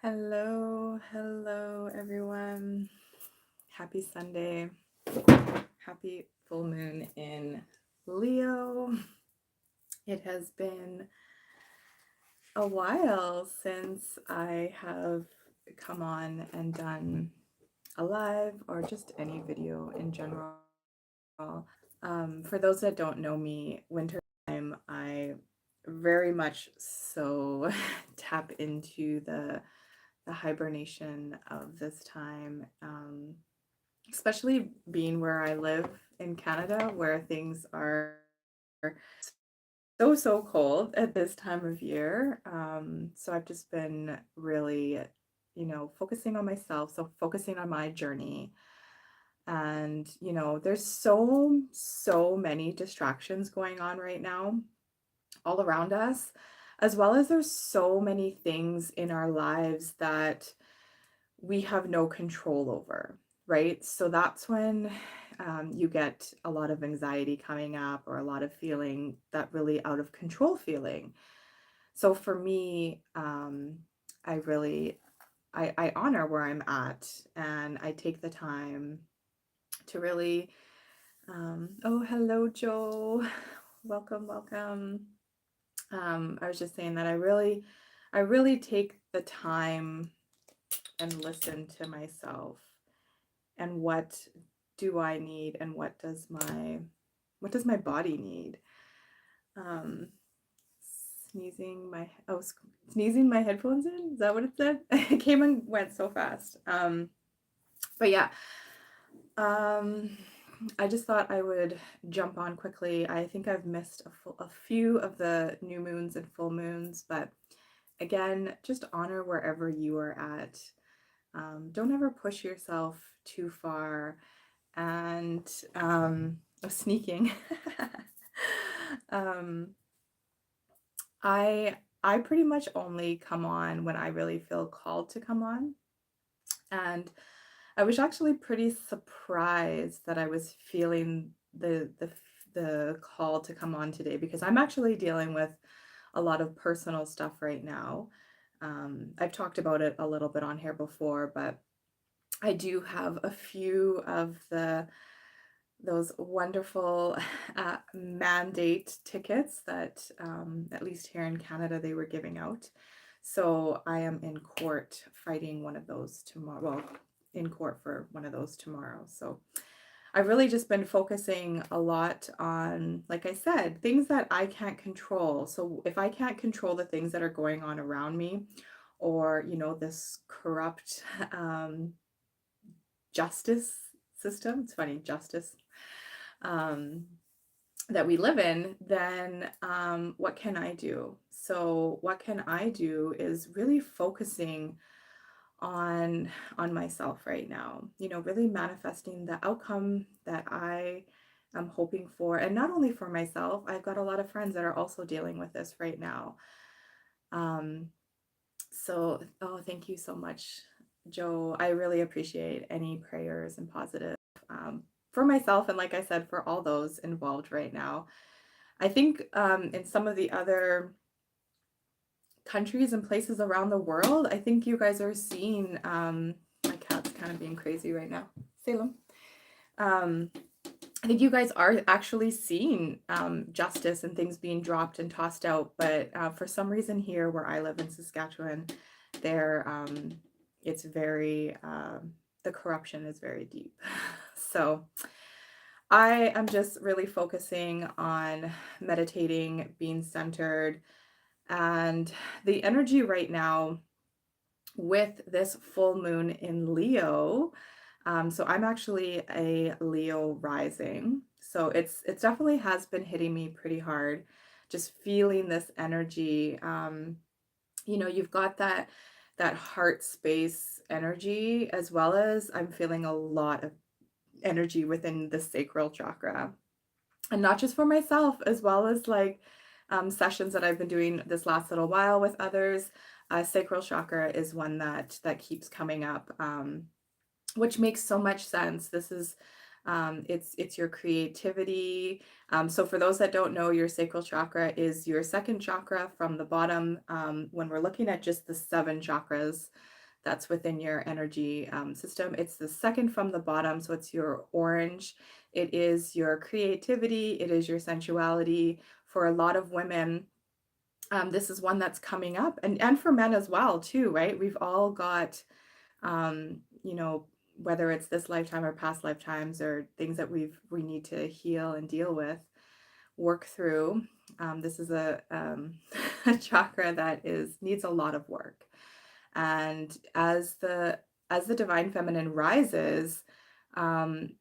Hello, everyone. Happy Sunday. Happy full moon in Leo. It has been a while since I have come on and done a live or just any video in general. For those that don't know me, winter time, I very much so tap into the hibernation of this time, especially being where I live in Canada, where things are so cold at this time of year. So I've just been really, focusing on myself, so focusing on my journey. And, there's so many distractions going on right now all around us, as well as there's so many things in our lives that we have no control over, right? So that's when you get a lot of anxiety coming up or a lot of feeling that really out of control feeling. So for me, I really I honor where I'm at, and I take the time to really oh, hello, Joe. Welcome. I was just saying that I really take the time and listen to myself and what do I need and what does my body need. Um, sneezing my headphones in. Is that what it said? It came and went so fast. But yeah, um, I just thought I would jump on quickly. I think I've missed a few of the new moons and full moons, but again, just honor wherever you are at. Don't ever push yourself too far. And sneaking. um, I pretty much only come on when I really feel called to come on. And I was actually pretty surprised that I was feeling the call to come on today, because I'm actually dealing with a lot of personal stuff right now. I've talked about it a little bit on here before, but I do have a few of those wonderful mandate tickets that, at least here in Canada, they were giving out. So I am in court fighting one of those tomorrow. Well, in court for one of those tomorrow. So I've really just been focusing a lot on, like I said, things that I can't control. So if I can't control the things that are going on around me, or, this corrupt justice system, it's funny, justice, um, that we live in, then what can I do? So what can I do is really focusing on myself right now. Really manifesting the outcome that I am hoping for, and not only for myself. I've got a lot of friends that are also dealing with this right now. Um, so, oh, thank you so much, Joe. I really appreciate any prayers and positive, for myself, and like I said, for all those involved right now. I think in some of the other countries and places around the world, I think you guys are seeing, my cat's kind of being crazy right now. Salem. Um, I think you guys are actually seeing justice and things being dropped and tossed out, but for some reason here where I live in Saskatchewan, there it's very the corruption is very deep. So I am just really focusing on meditating, being centered, and the energy right now with this full moon in Leo. So I'm actually a Leo rising. So it's definitely has been hitting me pretty hard, just feeling this energy. You've got that heart space energy, as well as I'm feeling a lot of energy within the sacral chakra. And not just for myself, as well as like sessions that I've been doing this last little while with others. Sacral chakra is one that keeps coming up, which makes so much sense. This is It's your creativity. So for those that don't know, your sacral chakra is your second chakra from the bottom. When we're looking at just the 7 chakras that's within your energy system, it's the second from the bottom. So it's your orange. It is your creativity. It is your sensuality. For a lot of women, this is one that's coming up, and for men as well too, right? We've all got, you know, whether it's this lifetime or past lifetimes or things that we need to heal and deal with, work through. This is a chakra that needs a lot of work. And as the divine feminine rises, um,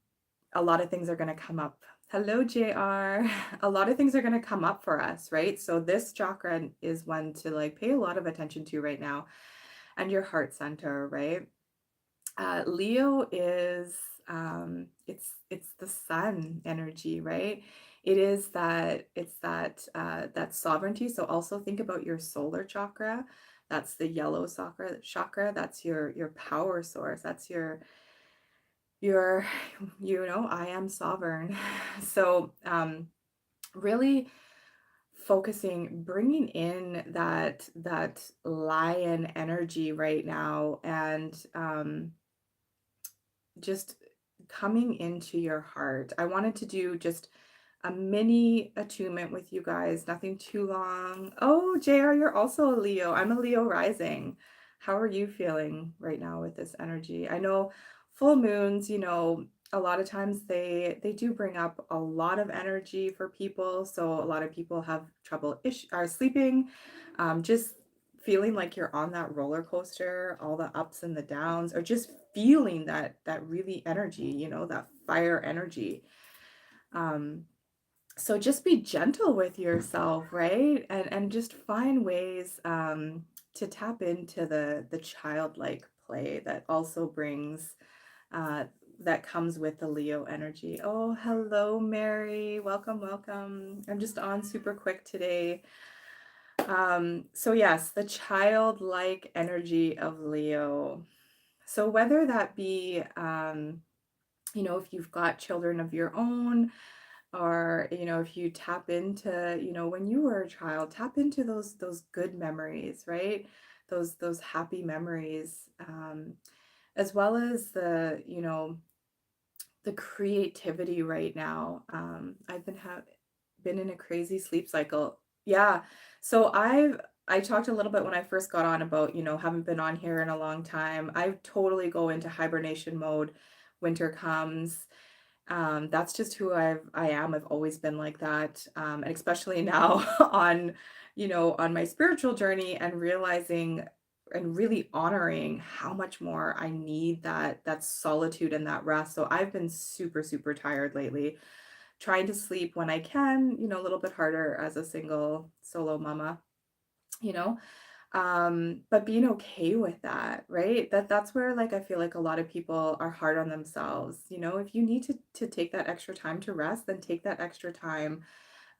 a lot of things are going to come up. Hello, JR. A lot of things are going to come up for us, right? So this chakra is one to like pay a lot of attention to right now, and your heart center, right? Leo is it's the sun energy, right? It's that sovereignty. So also think about your solar chakra. That's the yellow chakra. That's your power source. That's your I am sovereign. So really focusing, bringing in that lion energy right now, and just coming into your heart. I wanted to do just a mini attunement with you guys, nothing too long. Oh, JR, you're also a Leo. I'm a Leo rising. How are you feeling right now with this energy? I know full moons, a lot of times they do bring up a lot of energy for people. So a lot of people have trouble are sleeping, just feeling like you're on that roller coaster, all the ups and the downs, or just feeling that really energy, that fire energy. So just be gentle with yourself, right? And just find ways to tap into the childlike play that also brings uh, that comes with the Leo energy. Oh, hello, Mary. Welcome, welcome. I'm just on super quick today. So yes, the childlike energy of Leo. So whether that be, if you've got children of your own, or, if you tap into, when you were a child, tap into those good memories, right? Those happy memories, as well as the creativity right now. I've been in a crazy sleep cycle. Yeah. So I talked a little bit when I first got on about, haven't been on here in a long time. I totally go into hibernation mode. Winter comes. That's just who I am. I've always been like that. And especially now on my spiritual journey, and realizing and really honoring how much more I need that solitude and that rest. So I've been super, super tired lately, trying to sleep when I can, a little bit harder as a single solo mama, you know but being okay with that, right? That's where, like, I feel like a lot of people are hard on themselves. If you need to take that extra time to rest, then take that extra time.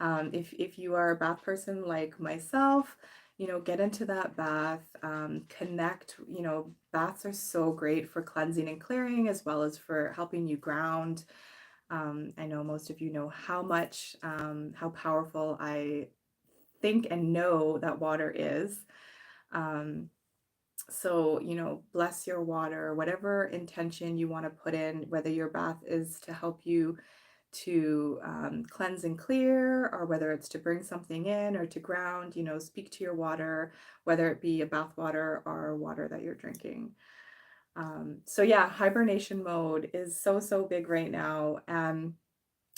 If you are a bath person like myself, get into that bath, connect. Baths are so great for cleansing and clearing, as well as for helping you ground. I know most of you know how powerful I think and know that water is. So, bless your water, whatever intention you want to put in, whether your bath is to help you to cleanse and clear, or whether it's to bring something in or to ground, speak to your water, whether it be a bath water or water that you're drinking. So yeah, hibernation mode is so, so big right now.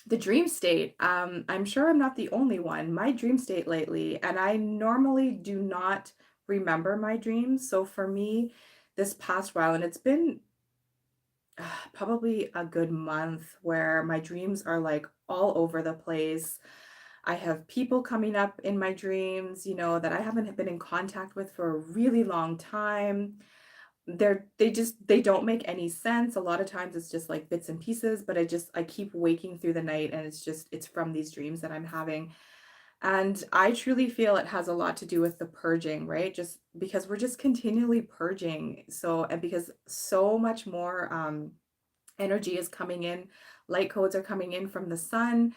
The dream state, I'm sure I'm not the only one. My dream state lately, and I normally do not remember my dreams. So for me, this past while, and it's been probably a good month, where my dreams are like all over the place. I have people coming up in my dreams, that I haven't been in contact with for a really long time. They don't make any sense. A lot of times it's just like bits and pieces, but I keep waking through the night, and it's from these dreams that I'm having. And I truly feel it has a lot to do with the purging, right? Just because we're just continually purging. So, and because so much more energy is coming in light codes are coming in from the sun.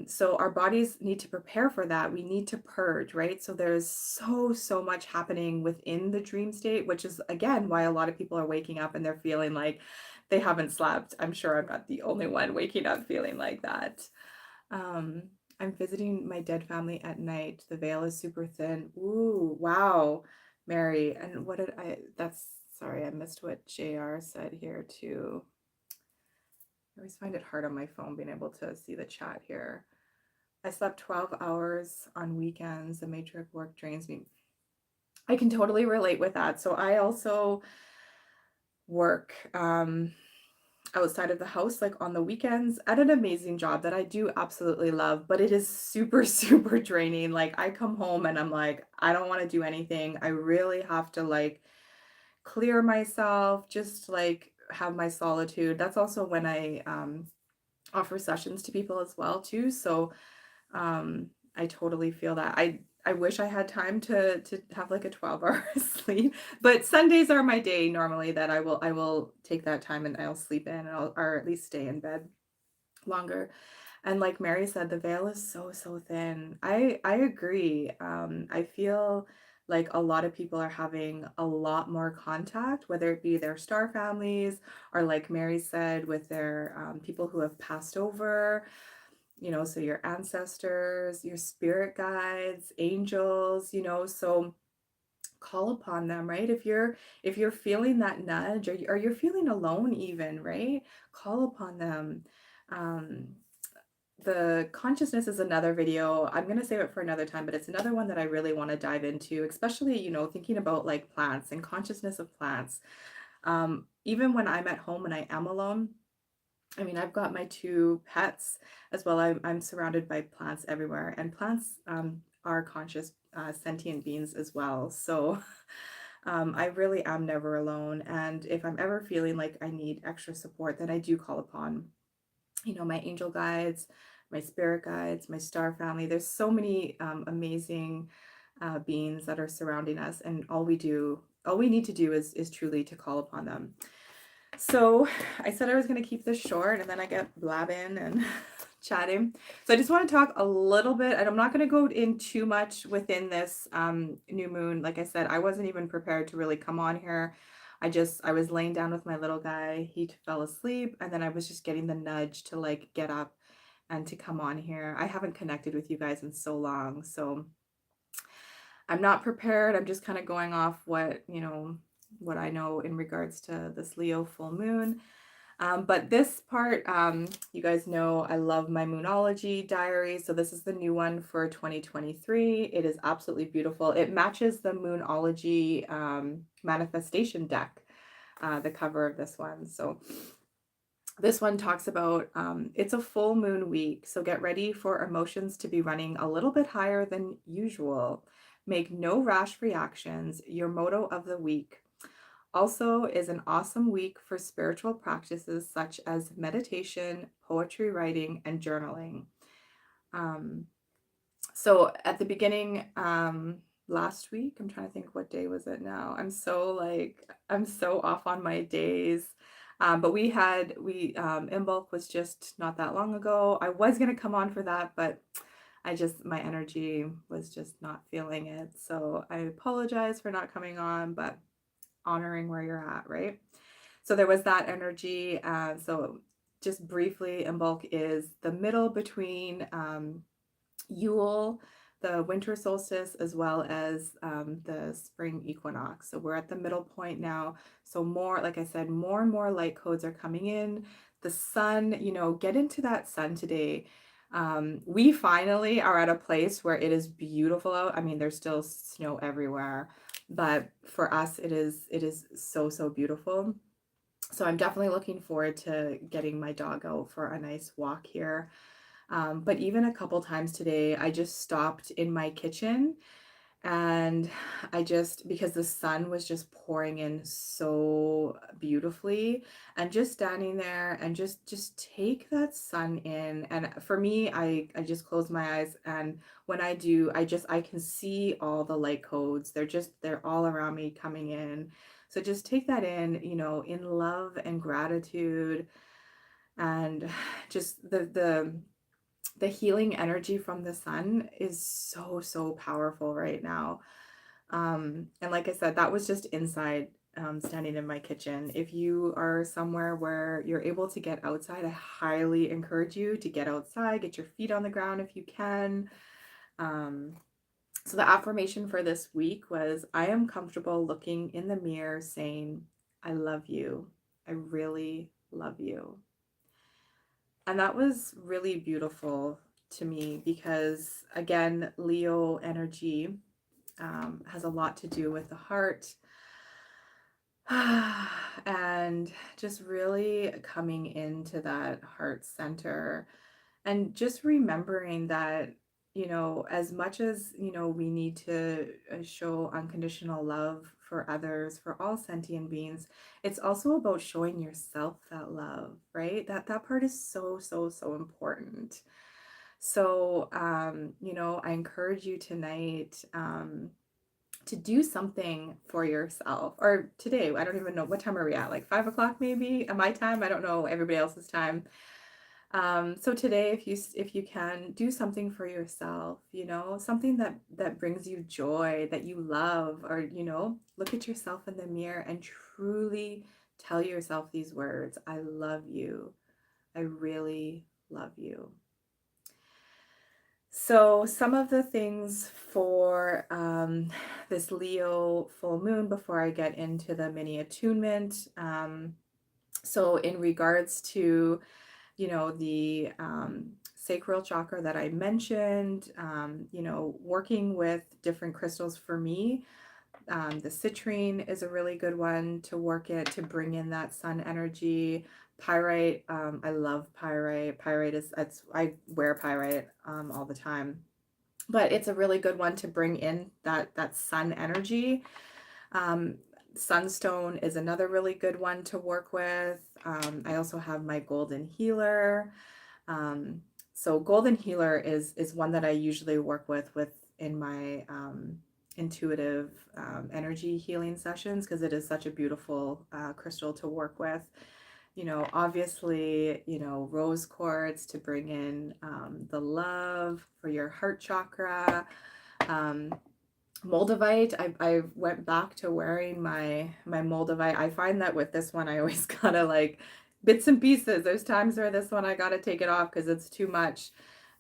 So our bodies need to prepare for that. We need to purge, right? So there's so much happening within the dream state, which is again why a lot of people are waking up and they're feeling like they haven't slept. I'm sure I'm not the only one waking up feeling like that. Um, I'm visiting my dead family at night. The veil is super thin. Ooh, wow, Mary. And what did sorry, I missed what JR said here too. I always find it hard on my phone being able to see the chat here. I slept 12 hours on weekends. The matriarch work drains me. I can totally relate with that. So I also work outside of the house, like on the weekends, at an amazing job that I do absolutely love, but it is super draining. Like I come home and I'm like, I don't want to do anything. I really have to like clear myself, just like have my solitude. That's also when I offer sessions to people as well too. So I totally feel that. I wish I had time to have like a 12-hour sleep, but Sundays are my day normally that I will take that time and I'll sleep in, and or at least stay in bed longer. And like Mary said, the veil is so thin. I agree. I feel like a lot of people are having a lot more contact, whether it be their star families or like Mary said, with their people who have passed over, so your ancestors, your spirit guides, angels, so call upon them, right? If you're feeling that nudge, or you're feeling alone even, right? Call upon them. Um, the consciousness is another video. I'm going to save it for another time, but it's another one that I really want to dive into, especially, thinking about like plants and consciousness of plants. Even when I'm at home and I am alone, I mean, I've got my two pets as well. I'm surrounded by plants everywhere, and plants are conscious, sentient beings as well. So I really am never alone. And if I'm ever feeling like I need extra support, then I do call upon, my angel guides, my spirit guides, my star family. There's so many amazing beings that are surrounding us, and all we need to do is truly to call upon them. So I said I was going to keep this short, and then I get blabbing and chatting. So I just want to talk a little bit, and I'm not going to go in too much within this new moon. Like I said, I wasn't even prepared to really come on here. I was laying down with my little guy. He fell asleep, and then I was just getting the nudge to like get up and to come on here. I haven't connected with you guys in so long, so I'm not prepared. I'm just kind of going off what I know in regards to this Leo full moon. But this part, you guys know I love my Moonology diary. So this is the new one for 2023. It is absolutely beautiful. It matches the Moonology manifestation deck, the cover of this one. So this one talks about it's a full moon week. So get ready for emotions to be running a little bit higher than usual. Make no rash reactions. Your motto of the week also is an awesome week for spiritual practices such as meditation, poetry writing, and journaling. So at the beginning, last week, I'm trying to think what day was it now. I'm so off on my days. But Imbolc was just not that long ago. I was going to come on for that, but my energy was just not feeling it. So I apologize for not coming on, but honoring where you're at, right? So there was that energy. So just briefly, Imbolc is the middle between Yule, the winter solstice, as well as the spring equinox. So we're at the middle point now. So more, like I said, more and more light codes are coming in. The sun, get into that sun today. We finally are at a place where it is beautiful out. I mean, there's still snow everywhere, but for us, it is so beautiful. So I'm definitely looking forward to getting my dog out for a nice walk here. But even a couple times today, I just stopped in my kitchen, and because the sun was just pouring in so beautifully, and just standing there and just take that sun in. And for me, I just close my eyes, and when I do, I can see all the light codes. They're all around me coming in. So just take that in, in love and gratitude. And just the healing energy from the sun is so, so powerful right now. And like I said, that was just inside, standing in my kitchen. If you are somewhere where you're able to get outside, I highly encourage you to get outside, get your feet on the ground if you can. So the affirmation for this week was, I am comfortable looking in the mirror saying, I love you. I really love you. And that was really beautiful to me because, again, Leo energy has a lot to do with the heart, and just really coming into that heart center and just remembering that, as much as, we need to show unconditional love for others, for all sentient beings, it's also about showing yourself that love, right? That part is so, so, so important. So, I encourage you tonight, to do something for yourself, or today, I don't even know, what time are we at, like 5 o'clock maybe at my time, I don't know everybody else's time. So today, if you can do something for yourself, something that brings you joy, that you love, or, look at yourself in the mirror and truly tell yourself these words: I love you. I really love you. So some of the things for this Leo full moon, before I get into the mini attunement. So in regards to, the sacral chakra that I mentioned, working with different crystals for me, the citrine is a really good one to work it, to bring in that sun energy. Pyrite, I love pyrite. I wear pyrite all the time, but it's a really good one to bring in that sun energy. Sunstone is another really good one to work with. I also have my golden healer. So golden healer is one that I usually work with in my intuitive energy healing sessions, because it is such a beautiful crystal to work with. Obviously, rose quartz to bring in the love for your heart chakra. Moldavite, I went back to wearing my Moldavite. I find that with this one, I always gotta, like, bits and pieces. There's times where this one I gotta take it off because it's too much.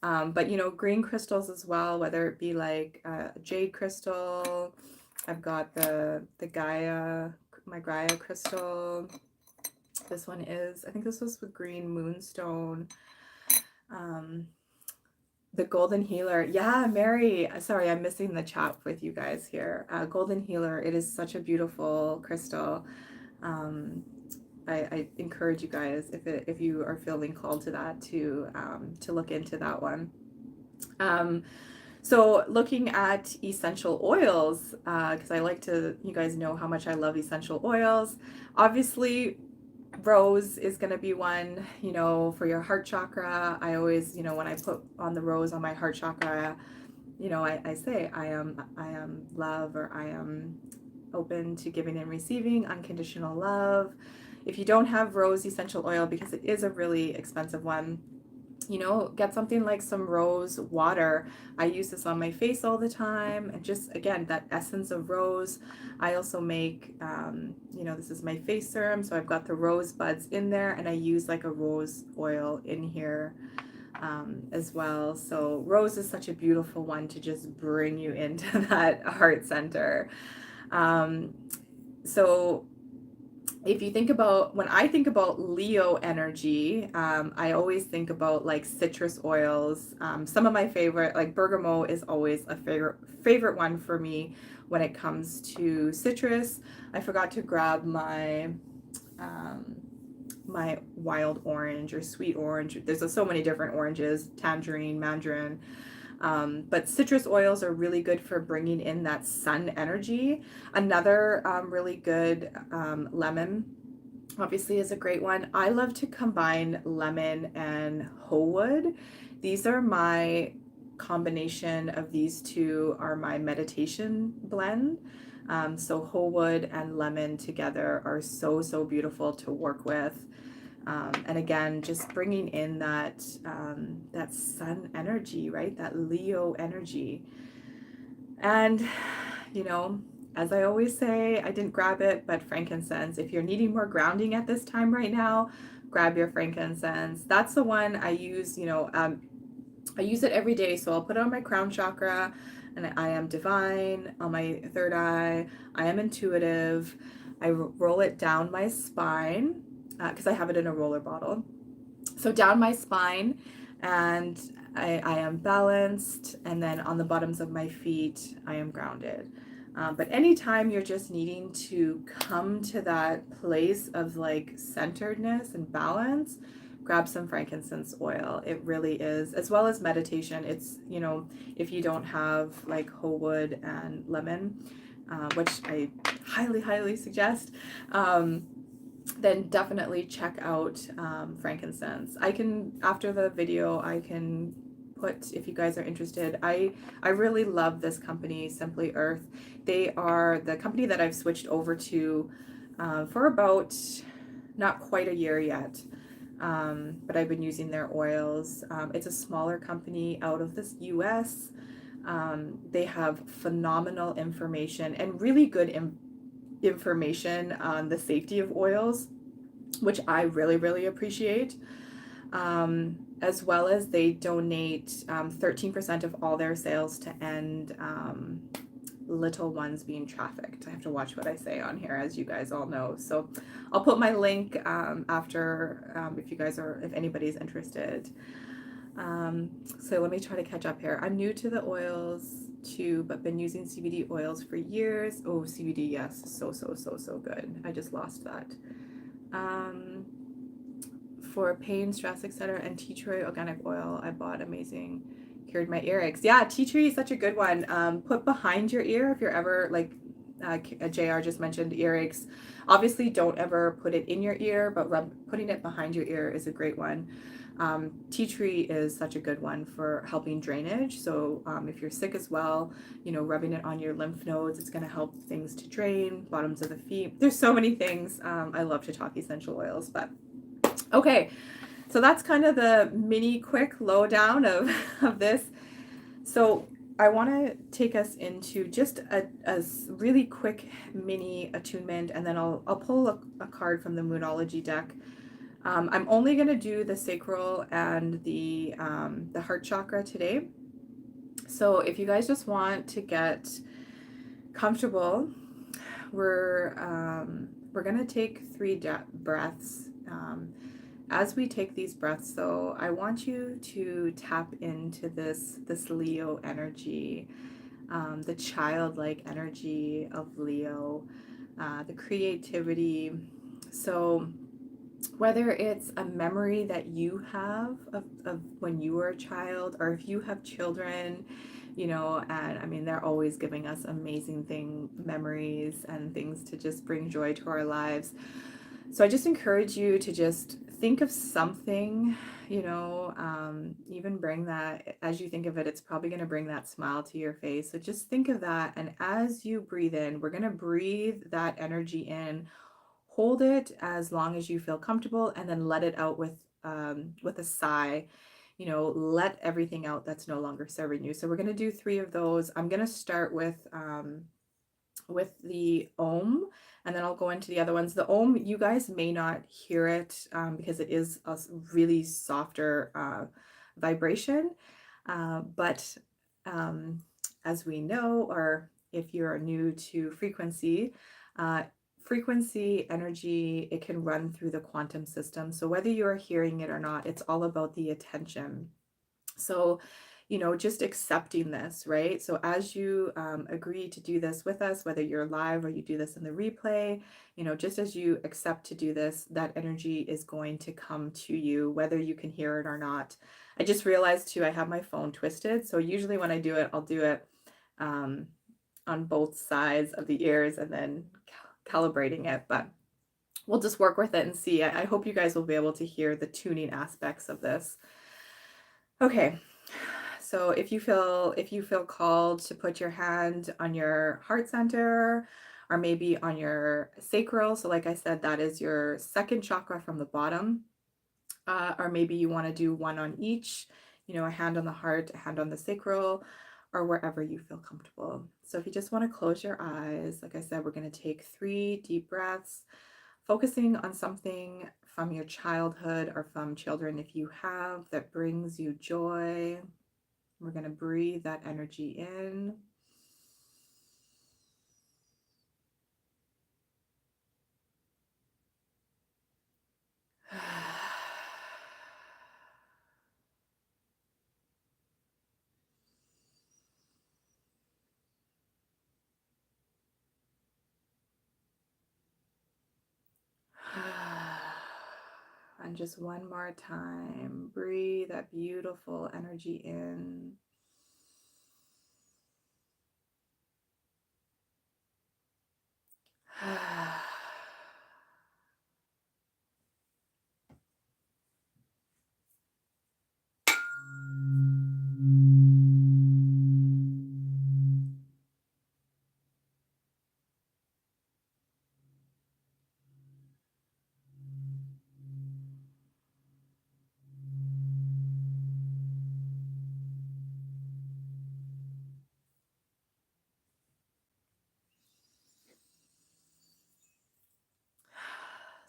But green crystals as well, whether it be like jade crystal. I've got my Gaia crystal. This one is, I think this was with green moonstone. The golden healer. Yeah, Mary. Sorry, I'm missing the chat with you guys here. Golden healer. It is such a beautiful crystal. I encourage you guys, if you are feeling called to that, to look into that one. So looking at essential oils, because I like to, you guys know how much I love essential oils. Obviously, rose is going to be one, for your heart chakra. I always, when I put on the rose on my heart chakra, I say, I am love, or I am open to giving and receiving unconditional love. If you don't have rose essential oil, because it is a really expensive one, get something like some rose water. I use this on my face all the time, and just, again, that essence of rose. I also make, this is my face serum, so I've got the rose buds in there, and I use like a rose oil in here as well. So rose is such a beautiful one to just bring you into that heart center. So if you think about, when I think about Leo energy, I always think about like citrus oils. Some of my favorite, like bergamot, is always a favorite one for me when it comes to citrus. I forgot to grab my my wild orange or sweet orange. There's so many different oranges: tangerine, mandarin. But citrus oils are really good for bringing in that sun energy. Another really good, lemon, obviously, is a great one. I love to combine lemon and hoe wood. These are my combination of these two, are my meditation blend. So hoe wood and lemon together are so, so beautiful to work with. And again, just bringing in that that sun energy, right? That Leo energy. And, you know, as I always say, I didn't grab it, but frankincense. If you're needing more grounding at this time right now, grab your frankincense. That's the one I use, I use it every day. So I'll put it on my crown chakra, and I am divine. On my third eye, I am intuitive. I roll it down my spine because I have it in a roller bottle. So down my spine, and I am balanced, and then on the bottoms of my feet, I am grounded. But anytime you're just needing to come to that place of like centeredness and balance, grab some frankincense oil. It really is, as well as meditation. It's, if you don't have like whole wood and lemon, which I highly, highly suggest, then definitely check out frankincense. I can, after the video, I can put, if you guys are interested, I really love this company, Simply Earth. They are the company that I've switched over to for about not quite a year yet. But I've been using their oils. It's a smaller company out of this US. They have phenomenal information and really good information on the safety of oils, which I really, really appreciate. As well as they donate 13% of all their sales to end little ones being trafficked. I have to watch what I say on here, as you guys all know. So I'll put my link after if anybody's interested. So let me try to catch up here. I'm new to the oils too, but been using CBD oils for years. Oh, CBD, yes, so good. I just lost that. For pain, stress, etc., and tea tree organic oil I bought. Amazing, cured my earaches. Yeah, tea tree is such a good one. Put behind your ear if you're ever like JR just mentioned earaches. Obviously, don't ever put it in your ear, but putting it behind your ear is a great one. Tea tree is such a good one for helping drainage. So if you're sick as well, rubbing it on your lymph nodes, it's going to help things to drain, bottoms of the feet. There's so many things. I love to talk essential oils, but okay. So that's kind of the mini quick lowdown of this. So I want to take us into just a really quick mini attunement, and then I'll pull a card from the Moonology deck. I'm only going to do the sacral and the heart chakra today. So if you guys just want to get comfortable, we're going to take 3 breaths. As we take these breaths, though, I want you to tap into this Leo energy, the childlike energy of Leo, the creativity. So whether it's a memory that you have of when you were a child, or if you have children, and I mean, they're always giving us amazing memories and things to just bring joy to our lives. So I just encourage you to just think of something, even bring that, as you think of it, it's probably going to bring that smile to your face. So just think of that. And as you breathe in, we're going to breathe that energy in, hold it as long as you feel comfortable, and then let it out with a sigh. Let everything out that's no longer serving you. So we're going to do 3 of those. I'm going to start with the Om, and then I'll go into the other ones. The Om, you guys may not hear it because it is a really softer vibration, but as we know, or if you're new to frequency energy, it can run through the quantum system. So whether you're hearing it or not, it's all about the attention. So just accepting this, right? So as you agree to do this with us, whether you're live or you do this in the replay, just as you accept to do this, that energy is going to come to you, whether you can hear it or not. I just realized too, I have my phone twisted. So usually when I do it, I'll do it on both sides of the ears and then calibrating it, but we'll just work with it and see. I hope you guys will be able to hear the tuning aspects of this. Okay. So if you feel called to put your hand on your heart center, or maybe on your sacral. So like I said, that is your second chakra from the bottom. Or maybe you want to do one on each, you know, a hand on the heart, a hand on the sacral, or wherever you feel comfortable. So if you just want to close your eyes, like I said, we're going to take 3 deep breaths, focusing on something from your childhood or from children if you have that brings you joy. We're going to breathe that energy in. And just one more time, breathe that beautiful energy in.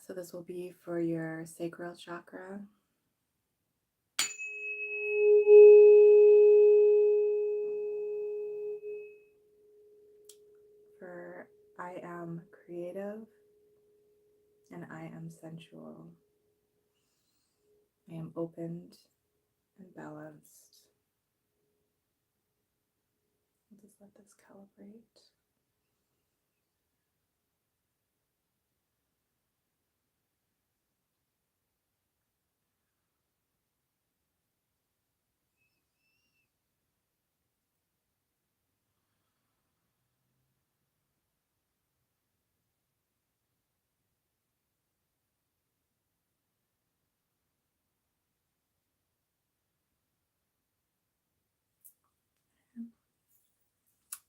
So this will be for your sacral chakra. For I am creative and I am sensual. I am opened and balanced. I'll just let this calibrate.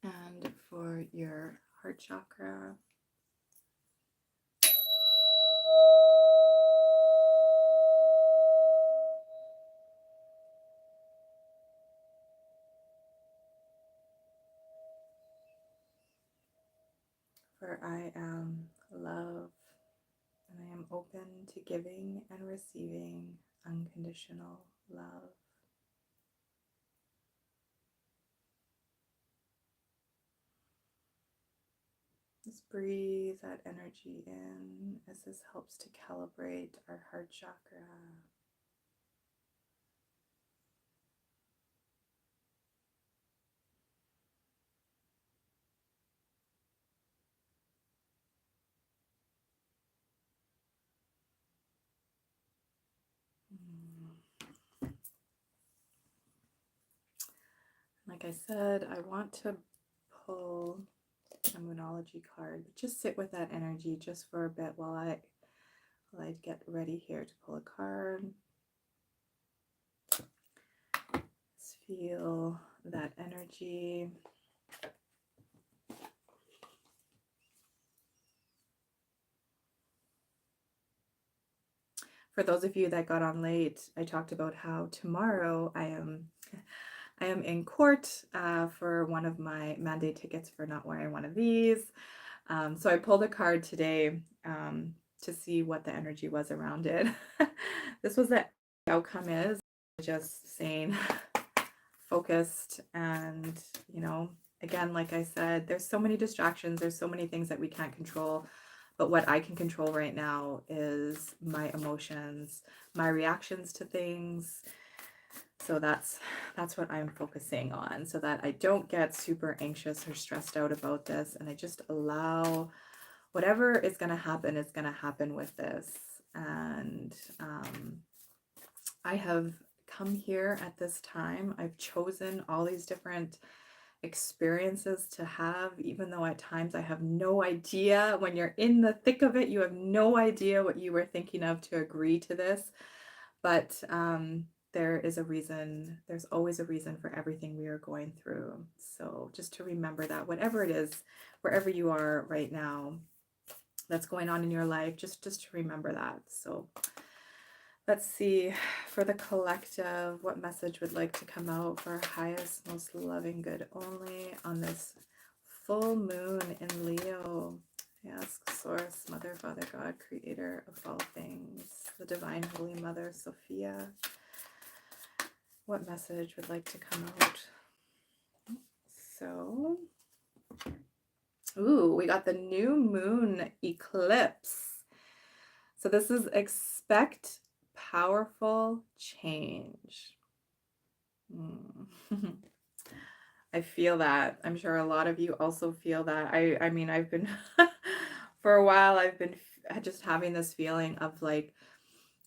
And for your heart chakra, for I am love and I am open to giving and receiving unconditional love. Just breathe that energy in as this helps to calibrate our heart chakra. Like I said, I want to pull a Moonology card, but just sit with that energy just for a bit while I get ready here to pull a card. Just feel that energy. For those of you that got on late, I talked about how tomorrow I am in court for one of my mandate tickets for not wearing one of these. So I pulled a card today to see what the energy was around it. This was the outcome is just saying focused, and you know, again, like I said, there's so many distractions, there's so many things that we can't control, but what I can control right now is my emotions, my reactions to things. So that's what I'm focusing on, so that I don't get super anxious or stressed out about this, and I just allow whatever is going to happen is going to happen with this. And I have come here at this time. I've chosen all these different experiences to have, even though at times I have no idea. When you're in the thick of it, you have no idea what you were thinking of to agree to this. But there is a reason. There's always a reason for everything we are going through. So just to remember that, whatever it is, wherever you are right now, that's going on in your life, just to remember that. So let's see, for the collective, what message would like to come out for our highest, most loving good only on this full moon in Leo? Ask Source, Mother, Father, God, Creator of all things, the Divine Holy Mother, Sophia. What message would like to come out? So, ooh, we got the new moon eclipse. So this is expect powerful change. I feel that. I'm sure a lot of you also feel that. I mean, I've been for a while, I've been just having this feeling of like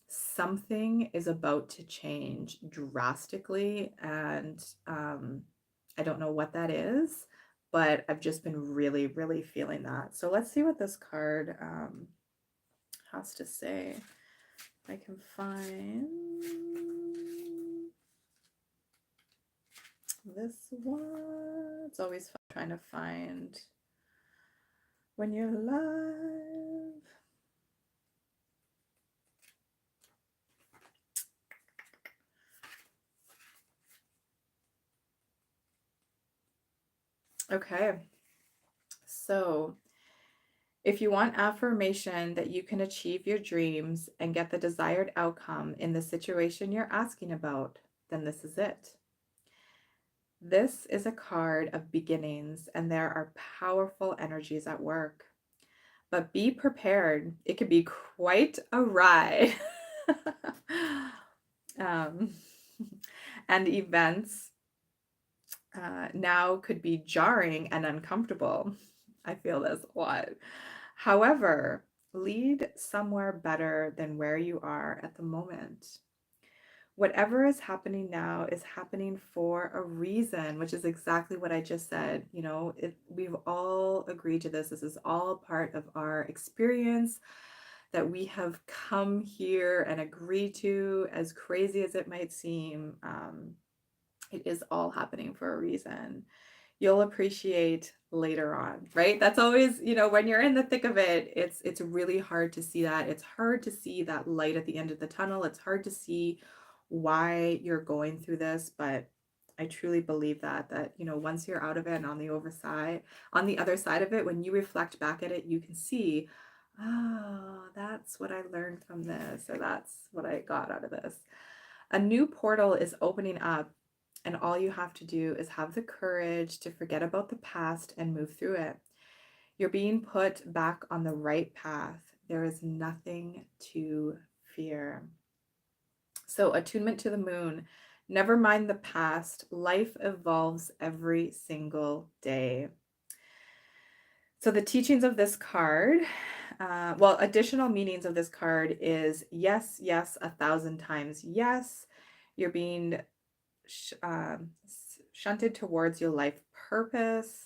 something is about to change drastically, and I don't know what that is, but I've just been really, really feeling that. So let's see what this card has to say. If I can find this one. It's always fun trying to find when you're live. Okay, so if you want affirmation that you can achieve your dreams and get the desired outcome in the situation you're asking about, then this is it. This is a card of beginnings, and there are powerful energies at work. But be prepared. It could be quite a ride. um, and events now could be jarring and uncomfortable. I feel this a lot. However, lead somewhere better than where you are at the moment. Whatever is happening now is happening for a reason, which is exactly what I just said. You know, we've all agreed to this. This is all part of our experience that we have come here and agreed to, as crazy as it might seem. It is all happening for a reason. You'll appreciate later on, right? That's always, you know, when you're in the thick of it, it's really hard to see that. It's hard to see that light at the end of the tunnel. It's hard to see why you're going through this, but I truly believe that you know, once you're out of it and on the other side of it, when you reflect back at it, you can see, oh, that's what I learned from this, or that's what I got out of this. A new portal is opening up, and all you have to do is have the courage to forget about the past and move through it. You're being put back on the right path. There is nothing to fear. So, attunement to the moon. Never mind the past. Life evolves every single day. So, the teachings of this card, additional meanings of this card is yes, yes, 1,000 times yes. You're being shunted towards your life purpose.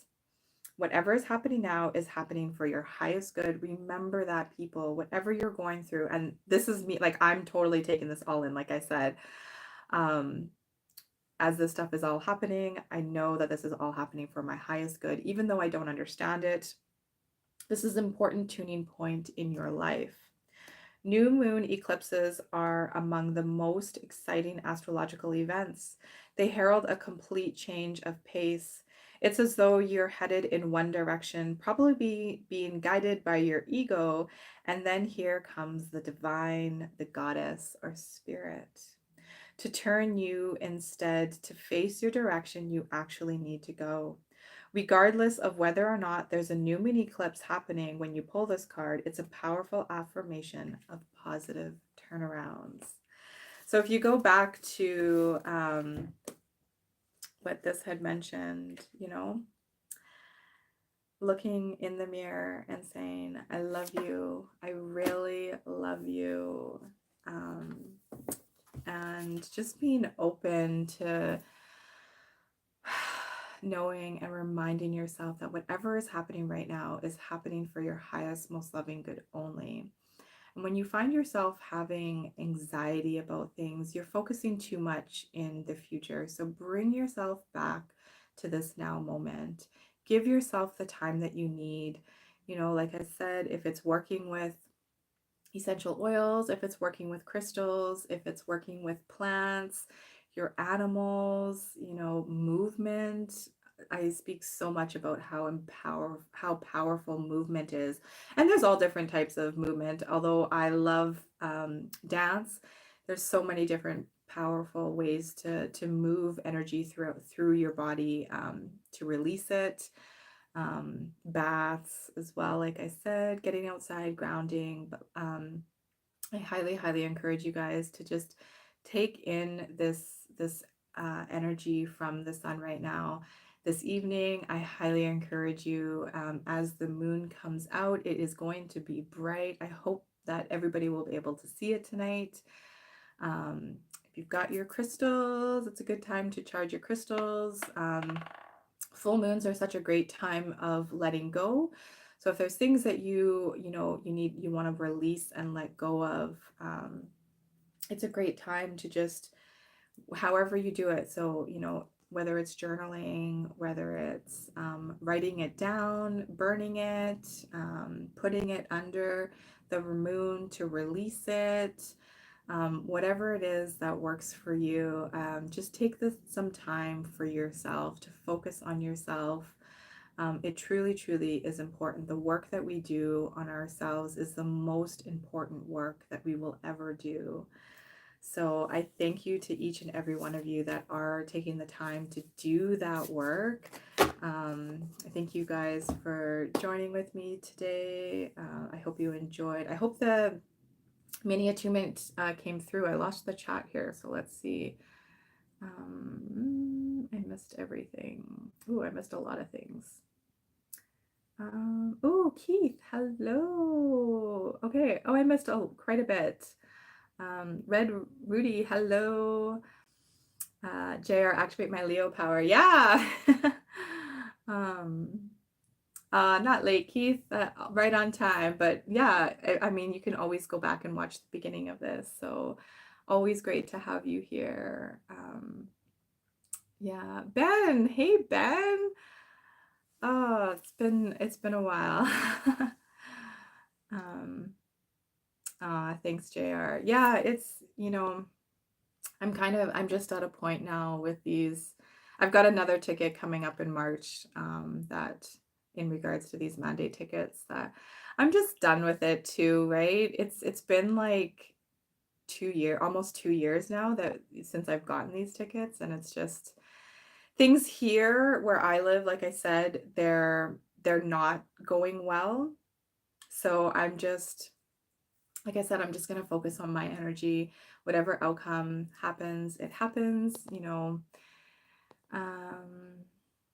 Whatever is happening now is happening for your highest good. Remember that, people, whatever you're going through. And this is me, like, I'm totally taking this all in, like I said. As this stuff is all happening, I know that this is all happening for my highest good, even though I don't understand it. This is an important tuning point in your life. New moon eclipses are among the most exciting astrological events. They herald a complete change of pace. It's as though you're headed in one direction, probably being guided by your ego, and then here comes the divine, the goddess, or spirit, to turn you instead to face your direction you actually need to go. Regardless of whether or not there's a new moon eclipse happening when you pull this card, it's a powerful affirmation of positive turnarounds. So if you go back to what this had mentioned, you know, looking in the mirror and saying, I love you, I really love you, and just being open to knowing and reminding yourself that whatever is happening right now is happening for your highest, most loving good only. And when you find yourself having anxiety about things, you're focusing too much in the future. So bring yourself back to this now moment. Give yourself the time that you need. You know, like I said, if it's working with essential oils, if it's working with crystals, if it's working with plants, your animals, you know, movement. I speak so much about how powerful movement is. And there's all different types of movement. Although I love dance, there's so many different powerful ways to move energy through your body, to release it. Baths as well, like I said, getting outside, grounding. But I highly encourage you guys to just take in this energy from the sun right now. This evening, I highly encourage you, as the moon comes out, it is going to be bright. I hope that everybody will be able to see it tonight. If you've got your crystals, it's a good time to charge your crystals. Full moons are such a great time of letting go. So if there's things that you want to release and let go of, it's a great time to just, however you do it. So, you know, whether it's journaling, whether it's writing it down, burning it, putting it under the moon to release it, whatever it is that works for you, just take some time for yourself to focus on yourself. It truly is important. The work that we do on ourselves is the most important work that we will ever do. So I thank you to each and every one of you that are taking the time to do that work. I thank you guys for joining with me today. I hope you enjoyed. I hope the mini attunement came through. I lost the chat here, so let's see. I missed everything. Ooh, I missed a lot of things. Oh, Keith, hello. Okay. Oh, I missed quite a bit. Red Rudy, hello. JR, activate my Leo power. Yeah. Not late, Keith, right on time. But yeah, I mean, you can always go back and watch the beginning of this. So always great to have you here. Yeah, Ben. Hey, Ben. Oh, it's been a while. um, Thanks, JR. Yeah, it's, you know, I'm just at a point now with these. I've got another ticket coming up in March, that in regards to these mandate tickets, that I'm just done with it too, right? It's been like almost 2 years now that since I've gotten these tickets, and it's just things here where I live, like I said, they're not going well. So I'm just, like I said, I'm just going to focus on my energy. Whatever outcome happens, it happens, you know.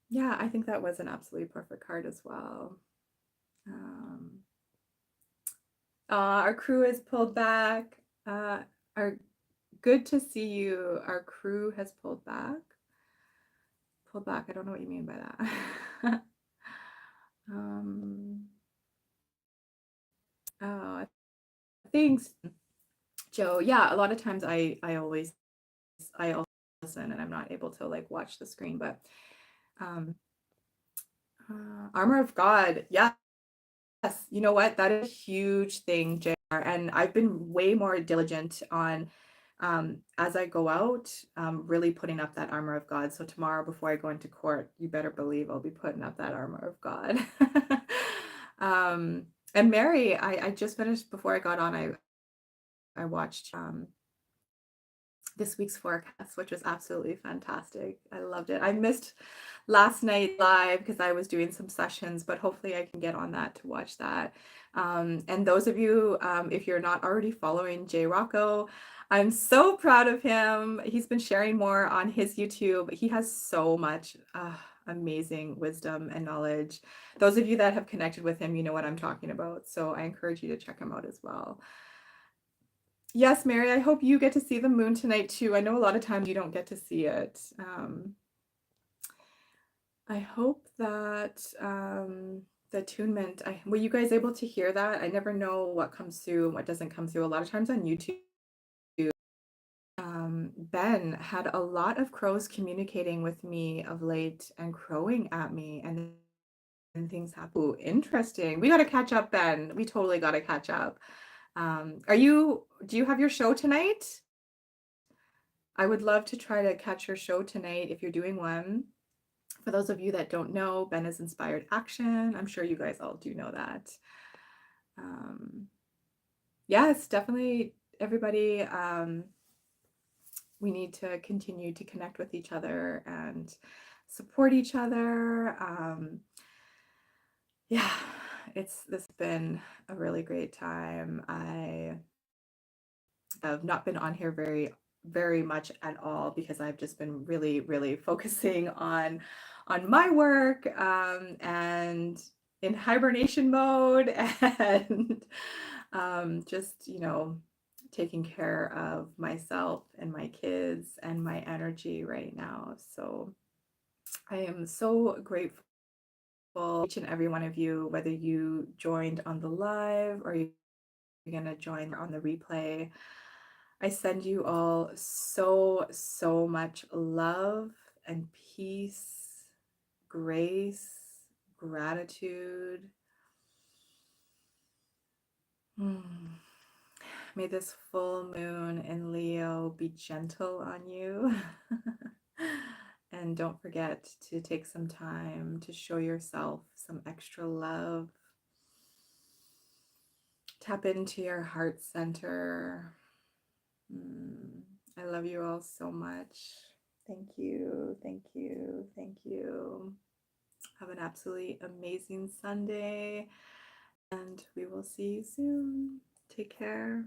Yeah, I think that was an absolutely perfect card as well. Our crew is pulled back. Our good to see you. Our crew has pulled back. Pulled back. I don't know what you mean by that. Oh, thanks, Joe. Yeah, a lot of times I also listen and I'm not able to like watch the screen, but Armor of God. Yes. You know what? That is a huge thing, JR. And I've been way more diligent on, as I go out, really putting up that armor of God. So tomorrow before I go into court, you better believe I'll be putting up that armor of God. And Mary, I just finished before I got on, I watched this week's forecast, which was absolutely fantastic. I loved it. I missed last night live because I was doing some sessions, but hopefully I can get on that to watch that. And those of you, if you're not already following Jay Rocco, I'm so proud of him. He's been sharing more on his YouTube. He has so much amazing wisdom and knowledge. Those of you that have connected with him, you know what I'm talking about. So I encourage you to check him out as well. Yes, Mary, I hope you get to see the moon tonight too. I know a lot of times you don't get to see it. I hope that the attunement. Were you guys able to hear that? I never know what comes through and what doesn't come through. A lot of times on YouTube, Ben had a lot of crows communicating with me of late and crowing at me, and things happen. Ooh, interesting. We got to catch up, Ben. We totally got to catch up. Do you have your show tonight? I would love to try to catch your show tonight if you're doing one. For those of you that don't know, Ben is Inspired Action. I'm sure you guys all do know that. Yes, definitely, everybody. We need to continue to connect with each other and support each other. Yeah, this has been a really great time. I have not been on here very much at all because I've just been really focusing on my work, and in hibernation mode and just, taking care of myself and my kids and my energy right now. So I am so grateful each and every one of you, whether you joined on the live or you're going to join on the replay. I send you all so much love and peace, grace, gratitude. May this full moon in Leo be gentle on you. And don't forget to take some time to show yourself some extra love. Tap into your heart center. I love you all so much. Thank you. Have an absolutely amazing Sunday, and we will see you soon. Take care.